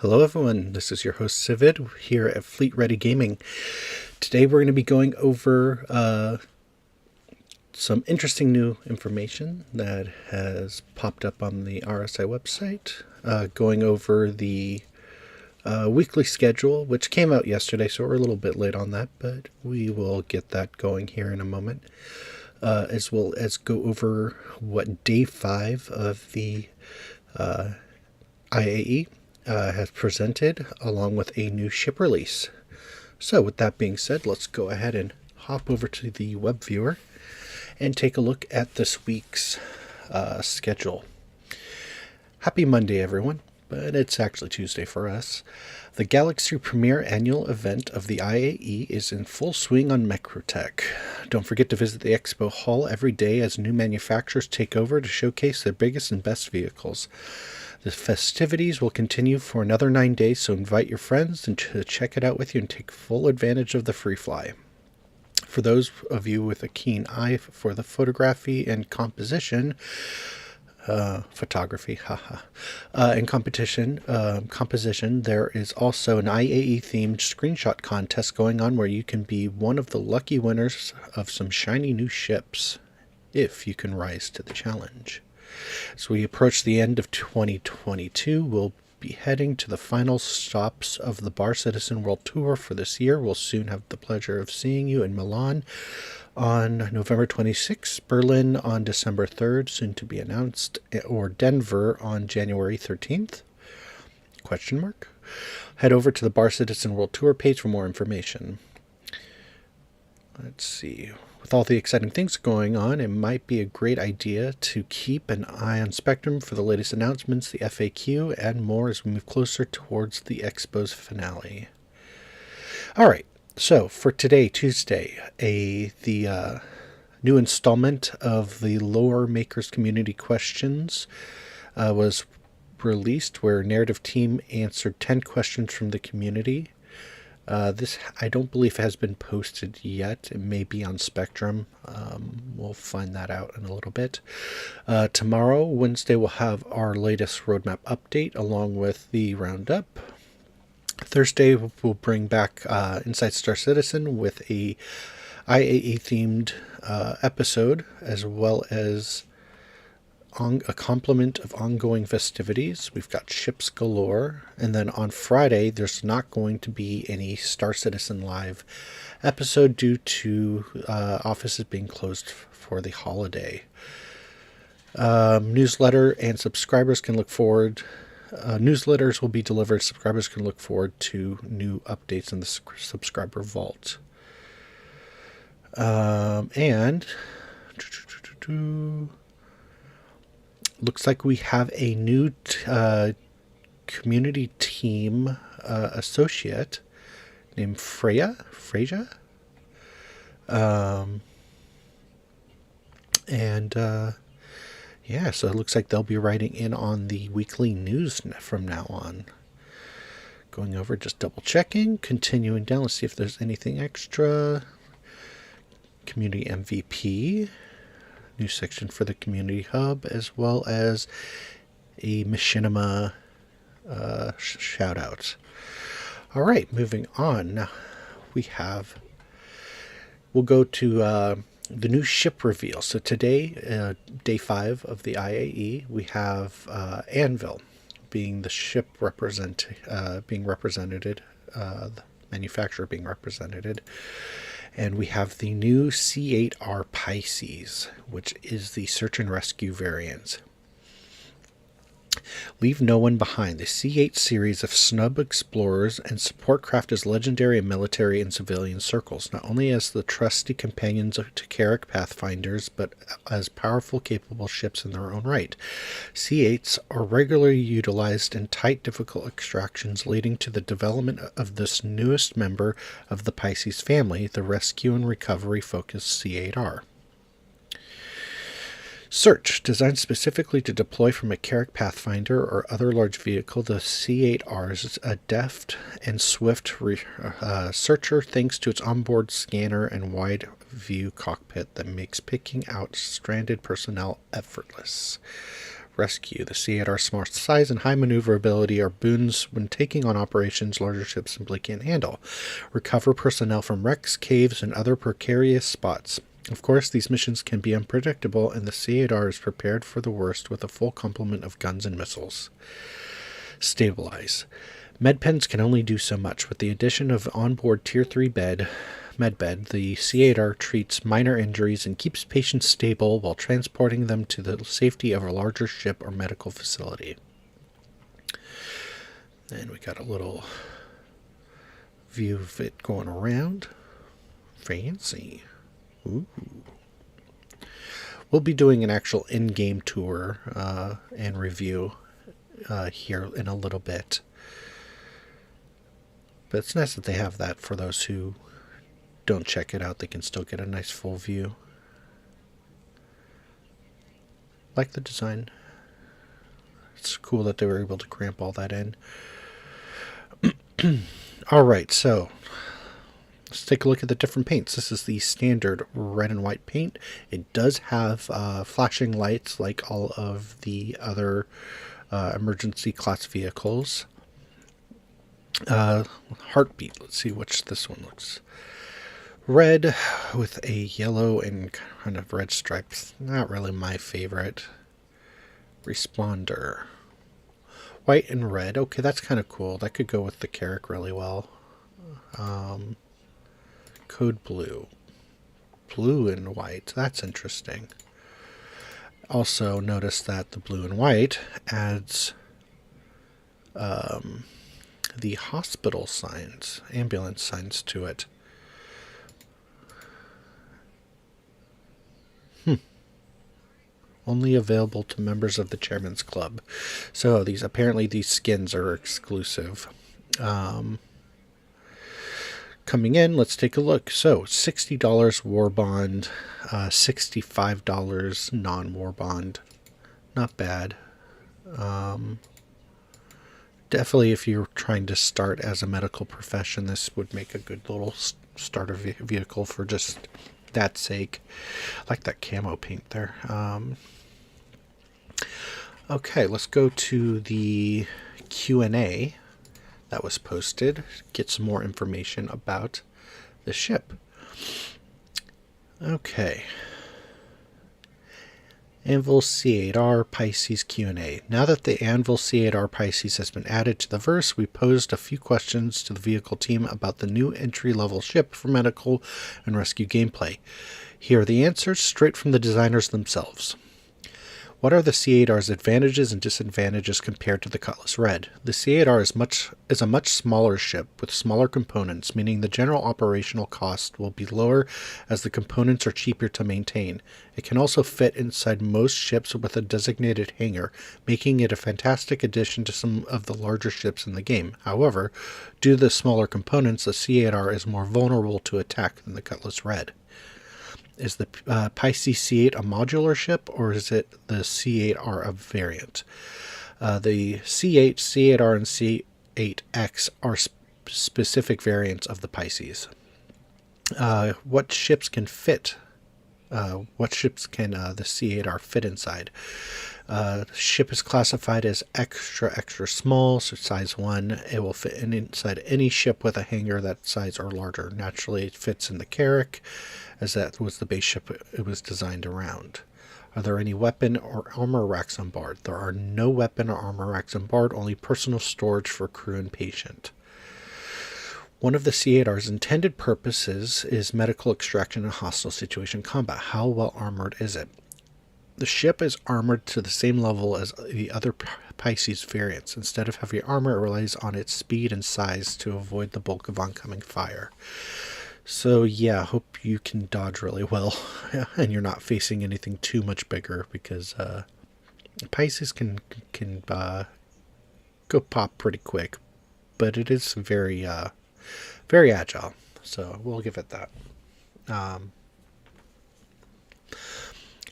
Hello everyone, this is your host Civid here at Fleet Ready Gaming. Today we're going to be going over some interesting new information that has popped up on the RSI website, going over the weekly schedule, which came out yesterday, so we're a little bit late on that, but we will get that going here in a moment, as well as go over what day 5 of the IAE has presented, along with a new ship release. So with that being said, let's go ahead and hop over to the web viewer and take a look at this week's schedule. Happy Monday, everyone, but it's actually Tuesday for us. The Galaxy Premier annual event of the IAE is in full swing on Microtech. Don't forget to visit the expo hall every day as new manufacturers take over to showcase their biggest and best vehicles. The festivities will continue for another 9 days, so invite your friends and to check it out with you and take full advantage of the free fly. For those of you with a keen eye for the photography and composition, photography, and composition, there is also an IAE-themed screenshot contest going on where you can be one of the lucky winners of some shiny new ships, if you can rise to the challenge. As we approach the end of 2022, we'll be heading to the final stops of the Bar Citizen World Tour for this year. We'll soon have the pleasure of seeing you in Milan on November 26th, Berlin on December 3rd, soon to be announced, or Denver on January 13th? Question mark. Head over to the Bar Citizen World Tour page for more information. Let's see. With all the exciting things going on, it might be a great idea to keep an eye on Spectrum for the latest announcements, the FAQ, and more as we move closer towards the Expo's finale. All right, so for today, Tuesday, the new installment of the Lore Makers Community Questions was released, where Narrative Team answered 10 questions from the community. This, I don't believe, has been posted yet. It may be on Spectrum. We'll find that out in a little bit. Tomorrow, Wednesday, we'll have our latest roadmap update along with the roundup. Thursday, we'll bring back Inside Star Citizen with a IAE-themed episode, as well as a complement of ongoing festivities. We've got ships galore, and then on Friday there's not going to be any Star Citizen Live episode due to offices being closed for the holiday. Newsletter and subscribers can look forward. Newsletters will be delivered. Subscribers can look forward to new updates in the subscriber vault. And looks like we have a new community team associate named Freya. Yeah, so it looks like they'll be writing in on the weekly news from now on. Going over, just double checking, continuing down. Let's see if there's anything extra. Community MVP, new section for the community hub, as well as a machinima shout out. All right, moving on. Now we'll go to the new ship reveal. So today, day 5 of the IAE, we have Anvil being the ship being represented, the manufacturer being represented. And we have the new C8R Pisces, which is the search and rescue variant. Leave no one behind. The C8 series of snub explorers and support craft is legendary in military and civilian circles, not only as the trusty companions to Carrick Pathfinders, but as powerful, capable ships in their own right. C8s are regularly utilized in tight, difficult extractions, leading to the development of this newest member of the Pisces family, the rescue and recovery-focused C8R. Search, designed specifically to deploy from a Carrick Pathfinder or other large vehicle, the C8R is a deft and swift searcher thanks to its onboard scanner and wide view cockpit that makes picking out stranded personnel effortless. Rescue, the C8R's smart size and high maneuverability are boons when taking on operations larger ships simply can't handle. Recover personnel from wrecks, caves, and other precarious spots. Of course, these missions can be unpredictable, and the C8R is prepared for the worst with a full complement of guns and missiles. Stabilize. Medpens can only do so much. With the addition of onboard Tier 3 medbed, the C8R treats minor injuries and keeps patients stable while transporting them to the safety of a larger ship or medical facility. And we got a little view of it going around. Fancy. Ooh. We'll be doing an actual in-game tour and review here in a little bit. But it's nice that they have that for those who don't check it out. They can still get a nice full view. Like the design. It's cool that they were able to cramp all that in. Alright, so let's take a look at the different paints. This is the standard red and white paint. It does have flashing lights like all of the other emergency class vehicles. Heartbeat. Let's see which this one looks. Red with a yellow and kind of red stripes. Not really my favorite. Responder. White and red. Okay, that's kind of cool. That could go with the Carrick really well. Code blue. Blue and white. That's interesting. Also notice that the blue and white adds the hospital signs, ambulance signs to it. Only available to members of the Chairman's Club. So apparently these skins are exclusive. Coming in, let's take a look. So $60 war bond, $65 non-war bond. Not bad. Definitely if you're trying to start as a medical profession, this would make a good little starter vehicle for just that sake. I like that camo paint there. Okay, let's go to the Q&A that was posted. Get some more information about the ship. Okay. Anvil C8R Pisces Q&A. Now that the Anvil C8R Pisces has been added to the verse, we posed a few questions to the vehicle team about the new entry-level ship for medical and rescue gameplay. Here are the answers, straight from the designers themselves. What are the C8R's advantages and disadvantages compared to the Cutlass Red? The C8R is a much smaller ship with smaller components, meaning the general operational cost will be lower as the components are cheaper to maintain. It can also fit inside most ships with a designated hangar, making it a fantastic addition to some of the larger ships in the game. However, due to the smaller components, the C8R is more vulnerable to attack than the Cutlass Red. Is the Pisces C8 a modular ship, or is it the C8R a variant? The C8, C8R, and C8X are specific variants of the Pisces. What ships can fit? What ships can the C8R fit inside? The ship is classified as extra small, so size 1. It will fit inside any ship with a hangar that size or larger. Naturally, it fits in the Carrack, as that was the base ship it was designed around. Are there any weapon or armor racks on board? There are no weapon or armor racks on board, only personal storage for crew and patient. One of the C8R's intended purposes is medical extraction in hostile situation combat. How well armored is it? The ship is armored to the same level as the other Pisces variants. Instead of heavy armor, it relies on its speed and size to avoid the bulk of oncoming fire. So yeah, hope you can dodge really well, and you're not facing anything too much bigger, because Pisces can go pop pretty quick, but it is very agile. So we'll give it that. How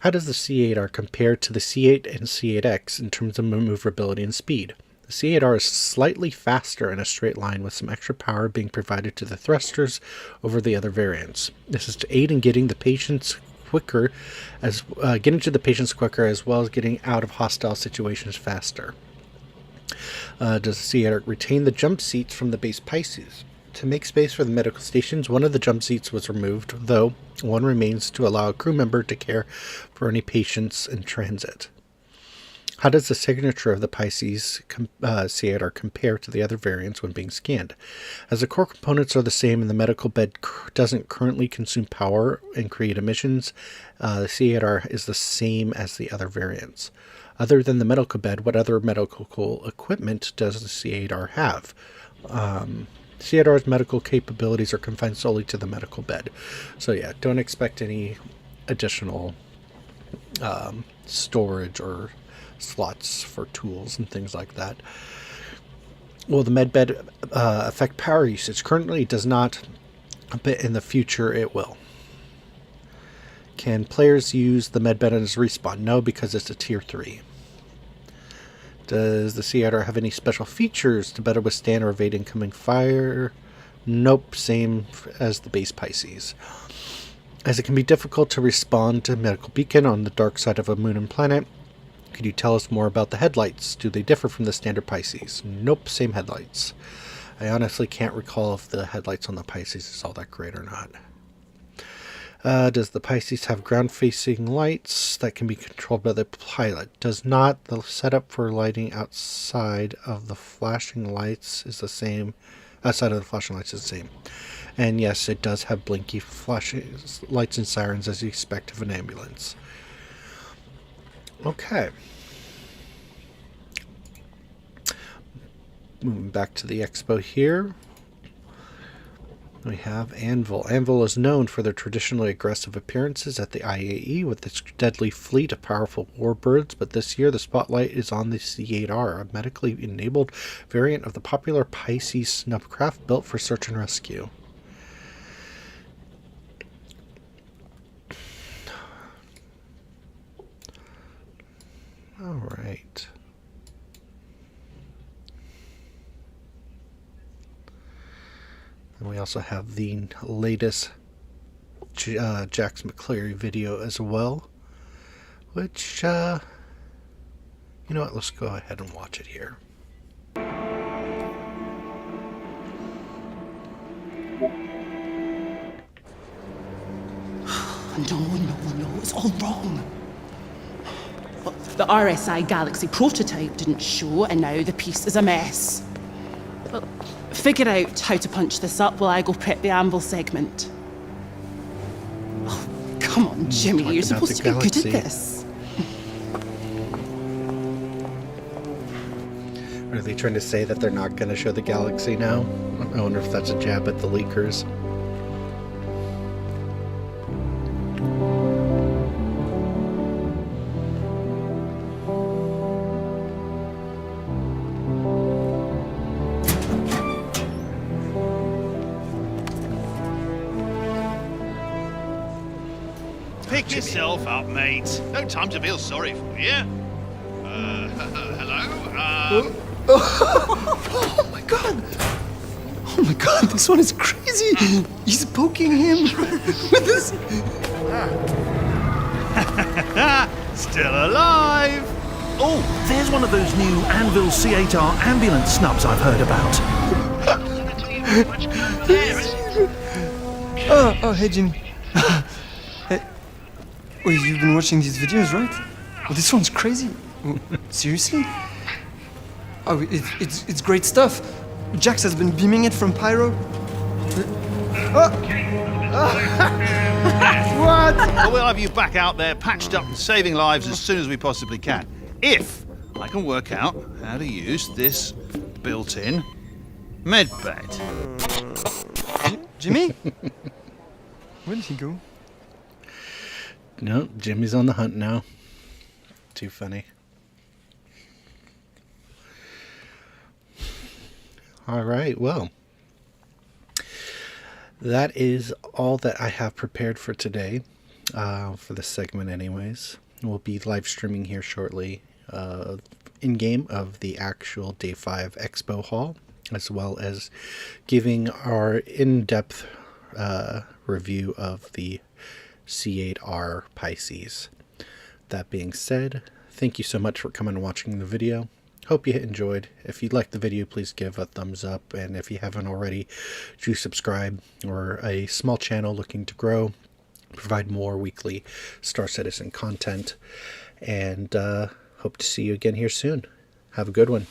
does the C8R compare to the C8 and C8X in terms of maneuverability and speed? The C8R is slightly faster in a straight line, with some extra power being provided to the thrusters over the other variants. This is to aid in getting the patients quicker, getting to the patients quicker, as well as getting out of hostile situations faster. Does the C8R retain the jump seats from the base Pisces? To make space for the medical stations, one of the jump seats was removed, though one remains to allow a crew member to care for any patients in transit. How does the signature of the Pisces C8R compare to the other variants when being scanned? As the core components are the same and the medical bed doesn't currently consume power and create emissions, the C8R is the same as the other variants. Other than the medical bed, what other medical equipment does the C8R have? C8R's medical capabilities are confined solely to the medical bed. So yeah, don't expect any additional storage or slots for tools and things like that. Will the med bed affect power usage? Currently it does not, but in the future it will. Can players use the med bed as a respawn? No, because it's a tier 3. Does the C8R have any special features to better withstand or evade incoming fire? Nope, same as the base Pisces. As it can be difficult to respond to medical beacon on the dark side of a moon and planet, could you tell us more about the headlights? Do they differ from the standard Pisces? Nope, same headlights. I honestly can't recall if the headlights on the Pisces is all that great or not. Does the Pisces have ground-facing lights that can be controlled by the pilot? Does not. The setup for lighting outside of the flashing lights is the same. Outside of the flashing lights is the same. And yes, it does have blinky flashing lights and sirens as you expect of an ambulance. Okay. Moving back to the expo here. We have Anvil. Anvil is known for their traditionally aggressive appearances at the IAE with its deadly fleet of powerful warbirds, but this year the spotlight is on the C8R, a medically enabled variant of the popular Pisces snubcraft built for search and rescue. All right. And we also have the latest Jax McCleary video as well, which, you know what, let's go ahead and watch it here. No, it's all wrong. Well, the RSI Galaxy prototype didn't show, and now the piece is a mess. Well, figure out how to punch this up while I go prep the Anvil segment. Oh, come on, Jimmy, you're supposed to be good at this. Are they trying to say that they're not going to show the Galaxy now? I wonder if that's a jab at the leakers. Pick yourself up, mate. No time to feel sorry for you. Hello? Oh my god! Oh my god, this one is crazy! He's poking him with this. Still alive! Oh, there's one of those new Anvil C8R ambulance snubs I've heard about. Oh, hey Jimmy. Hey. Oh, you've been watching these videos, right? Oh, this one's crazy. Oh, seriously? Oh, it's great stuff. Jax has been beaming it from Pyro. What? Well, we'll have you back out there, patched up and saving lives as soon as we possibly can. If I can work out how to use this built-in med bed. Jimmy? Where did he go? No, Jimmy's on the hunt now. Too funny. All right, well, that is all that I have prepared for today, for this segment anyways. We'll be live streaming here shortly, in-game of the actual Day 5 Expo Hall, as well as giving our in-depth review of the C8R Pisces. That being said, thank you so much for coming and watching the video. Hope you enjoyed. If you liked the video, please give a thumbs up, and if you haven't already, do subscribe. We're a small channel looking to grow, provide more weekly Star Citizen content, and hope to see you again here soon. Have a good one.